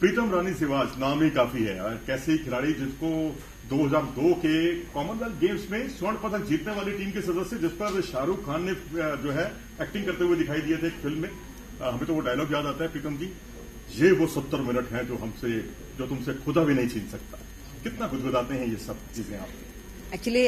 प्रीतम रानी सिवाच नाम ही काफी है। कैसे खिलाड़ी जिसको 2002 के कॉमनवेल्थ गेम्स में स्वर्ण पदक जीतने वाली टीम के सदस्य, जिस पर शाहरुख खान ने जो है एक्टिंग करते हुए दिखाई दिए थे एक फिल्म में। हमें तो वो डायलॉग याद आता है, प्रीतम जी ये वो 70 मिनट हैं जो तुमसे खुदा भी नहीं छीन सकता। कितना गुदगुदाते हैं ये सब चीजें आप? एक्चुअली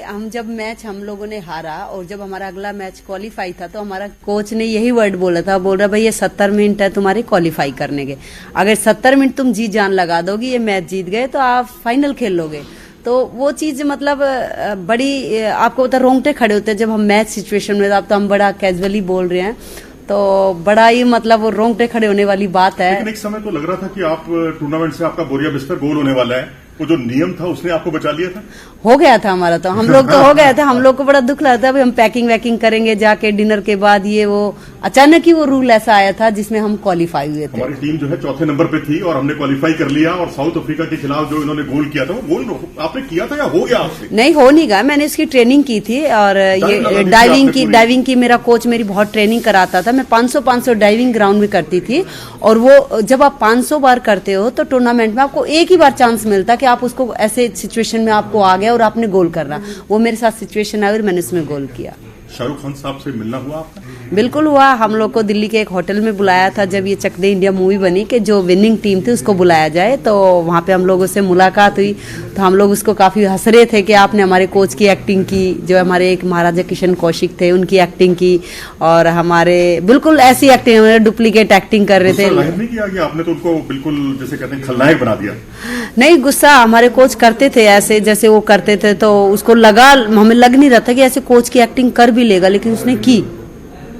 हम लोगों ने हारा और जब हमारा अगला मैच क्वालिफाई था तो हमारा कोच ने यही वर्ड बोला था, बोल रहा भाई ये 70 मिनट है तुम्हारे क्वालिफाई करने के, अगर 70 मिनट तुम जी जान लगा दोगी, ये मैच जीत गए तो आप फाइनल खेल लोगे। तो वो चीज मतलब बड़ी आपको पता रोंगटे खड़े होते हैं जब हम मैच सिचुएशन में, अब तो हम बड़ा कैजुअली बोल रहे हैं तो बड़ा ही मतलब वो रोंगटे खड़े होने वाली बात है। लेकिन एक समय तो लग रहा था कि आप टूर्नामेंट से आपका बोरिया बिस्तर गोल होने वाला है, वो जो नियम था उसने आपको बचा लिया था। हो गया था हमारा, तो हम लोग तो हो गया था, हम लोग को बड़ा दुख लगा था भाई हम पैकिंग वैकिंग करेंगे जाके डिनर के बाद, ये वो अचानक ही वो रूल ऐसा आया था जिसमें हम क्वालिफाई हुए थे। हमारी टीम जो है चौथे नंबर पे थी और हमने क्वालिफाई कर लिया, और साउथ अफ्रीका के खिलाफ जो इन्होंने गोल किया था वो गोल आपने किया था या हो गया आपसे? नहीं, हो नहीं गया, मैंने इसकी ट्रेनिंग की थी और ये डाइविंग की मेरा कोच मेरी बहुत ट्रेनिंग कराता था। मैं 500 डाइविंग ग्राउंड में करती थी, और वो जब आप 500 बार करते हो तो टूर्नामेंट में आपको एक ही बार चांस मिलता कि आप उसको ऐसे सिचुएशन में आपको आ गया और आपने गोल करना। वो मेरे साथ सिचुएशन आई और मैंने उसमें गोल किया। शाहरुख खान साहब से मिलना हुआ आपका? बिल्कुल हुआ। हम लोग को दिल्ली के एक होटल में बुलाया था जब ये चक दे इंडिया मूवी बनी कि जो विनिंग टीम थी उसको बुलाया जाए, तो वहां पे हम लोगों से मुलाकात हुई। तो हम लोग उसको काफी हंस रहे थे कि आपने हमारे कोच की एक्टिंग की, जो हमारे एक महाराजा किशन कौशिक थे उनकी एक्टिंग की, और हमारे बिल्कुल ऐसी एक्टिंग, डुप्लीकेट एक्टिंग कर रहे थे। नहीं किया कि आपने तो उनको बिल्कुल जैसे कहते हैं खलनायक बना दिया? नहीं, गुस्सा हमारे कोच करते थे ऐसे जैसे वो करते थे, तो उसको लगा, हमें लग नहीं रहा था कि ऐसे कोच की एक्टिंग कर भी लेगा, लेकिन उसने की,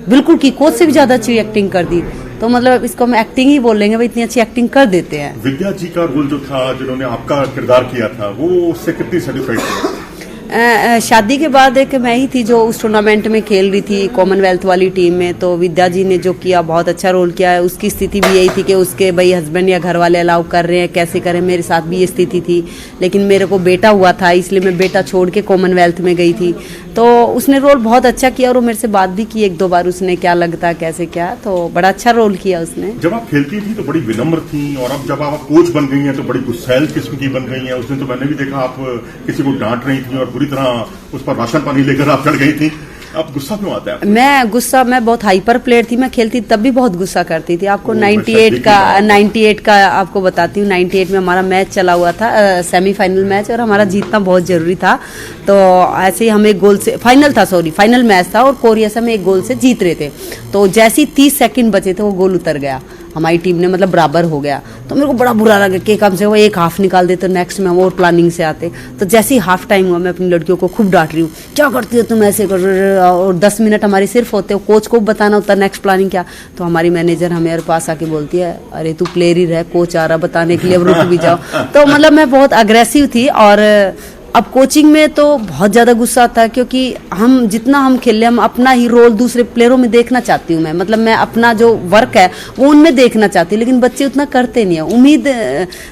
बिल्कुल की, कोच से भी ज्यादा अच्छी एक्टिंग कर दी। तो मतलब इसको हम एक्टिंग ही बोल लेंगे, भाई इतनी अच्छी एक्टिंग कर देते हैं। विद्या जी का रोल जो था, जिन्होंने आपका किरदार किया था, वो उससे कितनी सेटिस्फाइड थी? शादी के बाद एक मैं ही थी जो उस टूर्नामेंट में खेल रही थी कॉमनवेल्थ वाली टीम में, तो विद्या जी ने जो किया बहुत अच्छा रोल किया है। उसकी स्थिति भी यही थी कि उसके भाई हस्बैंड या घर वाले अलाउ कर रहे हैं, कैसे करें, मेरे साथ भी ये स्थिति थी, लेकिन मेरे को बेटा हुआ था इसलिए मैं बेटा छोड़ के कॉमनवेल्थ में गई थी। तो उसने रोल बहुत अच्छा किया और वो मेरे से बात भी की 1-2 बार, उसने क्या लगता है कैसे क्या, तो बड़ा अच्छा रोल किया उसने। जब आप खेलती थी तो बड़ी विनम्र थी, और अब जब आप कोच बन गई हैं तो बड़ी गुस्सैल किस्म की बन गई हैं। उस दिन तो मैंने भी देखा आप किसी को डांट रही थी और बुरी तरह उस पर राशन पानी लेकर आप चढ़ गई थी। अब गुस्सा क्यों आता है? मैं बहुत हाइपर प्लेयर थी, मैं खेलती तब भी बहुत गुस्सा करती थी। आपको 98 का आपको बताती हूँ, 98 में हमारा मैच चला हुआ था, सेमीफाइनल मैच, और हमारा जीतना बहुत जरूरी था। तो ऐसे ही हम एक गोल से फाइनल मैच था और कोरिया से हम एक गोल से जीत रहे थे। तो जैसे ही 30 सेकंड बचे थे वो गोल उतर गया, हमारी टीम ने मतलब बराबर हो गया। तो मेरे को बड़ा बुरा लगा कि कम से वो एक हाफ निकाल दे तो नेक्स्ट में हम और प्लानिंग से आते। तो जैसे ही हाफ टाइम हुआ मैं अपनी लड़कियों को खूब डांट रही हूँ, क्या करती हो तुम ऐसे कर, और 10 मिनट हमारे सिर्फ होते, कोच को बताना होता नेक्स्ट प्लानिंग क्या। तो हमारी मैनेजर हमारे पास आके बोलती है, अरे तू प्लेयर ही रह, कोच आ रहा बताने के लिए, अब रुक भी जाओ। तो मतलब मैं बहुत अग्रेसिव थी। और अब कोचिंग में तो बहुत ज्यादा गुस्सा आता है, क्योंकि हम जितना हम खेले, हम अपना ही रोल दूसरे प्लेयरों में देखना चाहती हूँ मैं, मतलब मैं अपना जो वर्क है वो उनमें देखना चाहती हूँ, लेकिन बच्चे उतना करते नहीं है। उम्मीद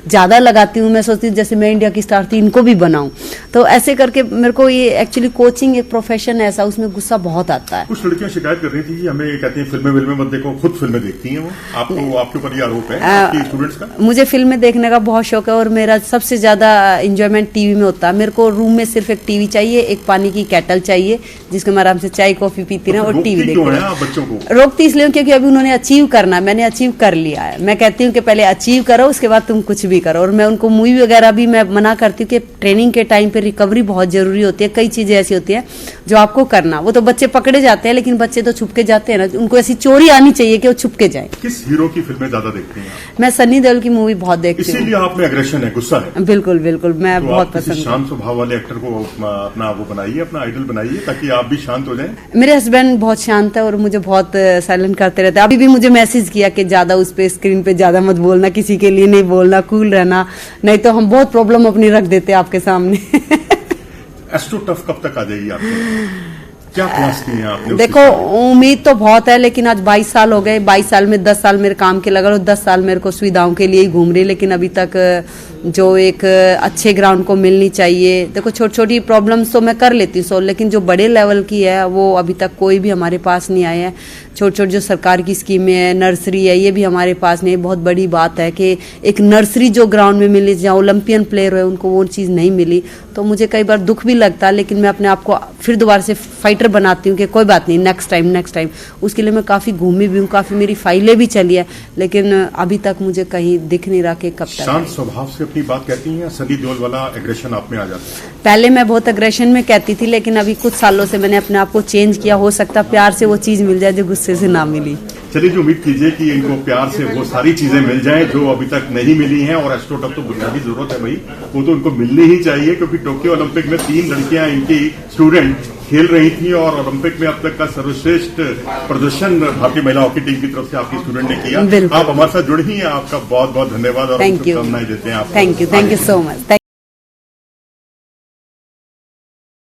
ज्यादा लगाती हूँ, मैं सोचती हूँ जैसे मैं इंडिया की स्टार थी, इनको भी बनाऊं। तो ऐसे करके मेरे को ये एक्चुअली कोचिंग एक प्रोफेशन है ऐसा, उसमें गुस्सा बहुत आता है। कुछ लड़कियां शिकायत कर रही थी कि हमें कहती हैं फिल्में मत देखो, खुद फिल्में देखती हैं वो। आपके ऊपर ये आरोप है आपकी स्टूडेंट्स का? मुझे फिल्में देखने का बहुत शौक है और मेरा सबसे ज्यादा इंजॉयमेंट टीवी में होता है। मेरे को रूम में सिर्फ एक टीवी चाहिए, एक पानी की केटल चाहिए जिसको मैं आराम से चाय कॉफी पीती रहा और टीवी देखती हूँ। रोकती इसलिए क्योंकि अभी उन्होंने अचीव करना, मैंने अचीव कर लिया है। मैं कहती हूँ कि पहले अचीव करो, उसके बाद तुम कुछ भी करो। और मैं उनको मूवी वगैरह भी मैं मना करती हूँ कि ट्रेनिंग के टाइम पे रिकवरी बहुत जरूरी होती है। कई चीजें ऐसी होती है जो आपको करना, वो तो बच्चे पकड़े जाते हैं, लेकिन बच्चे तो छुप के जाते हैं ना, उनको ऐसी चोरी आनी चाहिए कि वो छुप के जाए। किस हीरो की फिल्में ज्यादा देखती हैं? मैं सन्नी देओल की मूवी बहुत देखती हूँ। इसीलिए आप में एग्रेशन है, गुस्सा है? बिल्कुल बिल्कुल, मैं बहुत पसंद। शांत स्वभाव वाले एक्टर को अपना वो बनाइए, अपना आइडल बनाइए, ताकि आप भी शांत हो जाएं। मेरे हस्बैंड बहुत शांत है और मुझे बहुत साइलेंट करते रहते हैं। अभी भी मुझे मैसेज किया कि ज्यादा उस पे स्क्रीन पे ज्यादा मत बोलना, किसी के लिए नहीं बोलना, कूल रहना, नहीं तो हम बहुत प्रॉब्लम अपनी रख देते हैं आपके सामने। एस्ट्रो टफ कब तक आ जाएगी आपको? क्या प्रयास किए हैं आपने? देखो, उम्मीद तो बहुत है, लेकिन आज 22 साल हो गए। 22 साल में 10 साल मेरे काम के लगा और 10 साल मेरे को सुविधाओं के लिए ही घूम रही, लेकिन अभी तक जो एक अच्छे ग्राउंड को मिलनी चाहिए। देखो छोटी छोटी प्रॉब्लम्स तो मैं कर लेती हूँ सॉल्व, लेकिन जो बड़े लेवल की है वो अभी तक कोई भी हमारे पास नहीं आया है। छोटी छोटी जो सरकार की स्कीमें है, नर्सरी है, ये भी हमारे पास नहीं है। बहुत बड़ी बात है कि एक नर्सरी जो ग्राउंड में मिली, जहाँ ओलंपियन प्लेयर है उनको वो चीज़ नहीं मिली, तो मुझे कई बार दुख भी लगता है, लेकिन मैं अपने आप को फिर दोबारा से फाइटर बनाती हूँ कि कोई बात नहीं, नेक्स्ट टाइम। उसके लिए मैं काफ़ी घूमी भी हूँ, काफ़ी मेरी फाइलें भी चली है, लेकिन अभी तक मुझे कहीं दिख नहीं रहा कि कब तक। शांत स्वभाव से अपनी बात कहती हैं या सनी देओल वाला एग्रेशन आप में आ जाता है? पहले मैं बहुत एग्रेशन में कहती थी, लेकिन अभी कुछ सालों से मैंने अपने आप को चेंज किया। हो सकता है प्यार से वो चीज़ मिल जाए जो गुस्से से ना मिली। चलिए, जो उम्मीद कीजिए कि इनको प्यार से वो सारी चीजें मिल जाएं जो अभी तक नहीं मिली हैं, और एस्ट्रोटर्फ तो बुनियादी जरूरत है भाई, वो तो इनको मिलनी ही चाहिए, क्योंकि टोक्यो ओलंपिक में 3 लड़कियां इनकी स्टूडेंट खेल रही थी और ओलंपिक में अब तक का सर्वश्रेष्ठ प्रदर्शन भारतीय महिला हॉकी टीम की तरफ से आपकी स्टूडेंट ने किया। आप हमारे साथ जुड़ी हैं, आपका बहुत बहुत धन्यवाद और शुभकामनाएं देते हैं आपको। Thank you so much.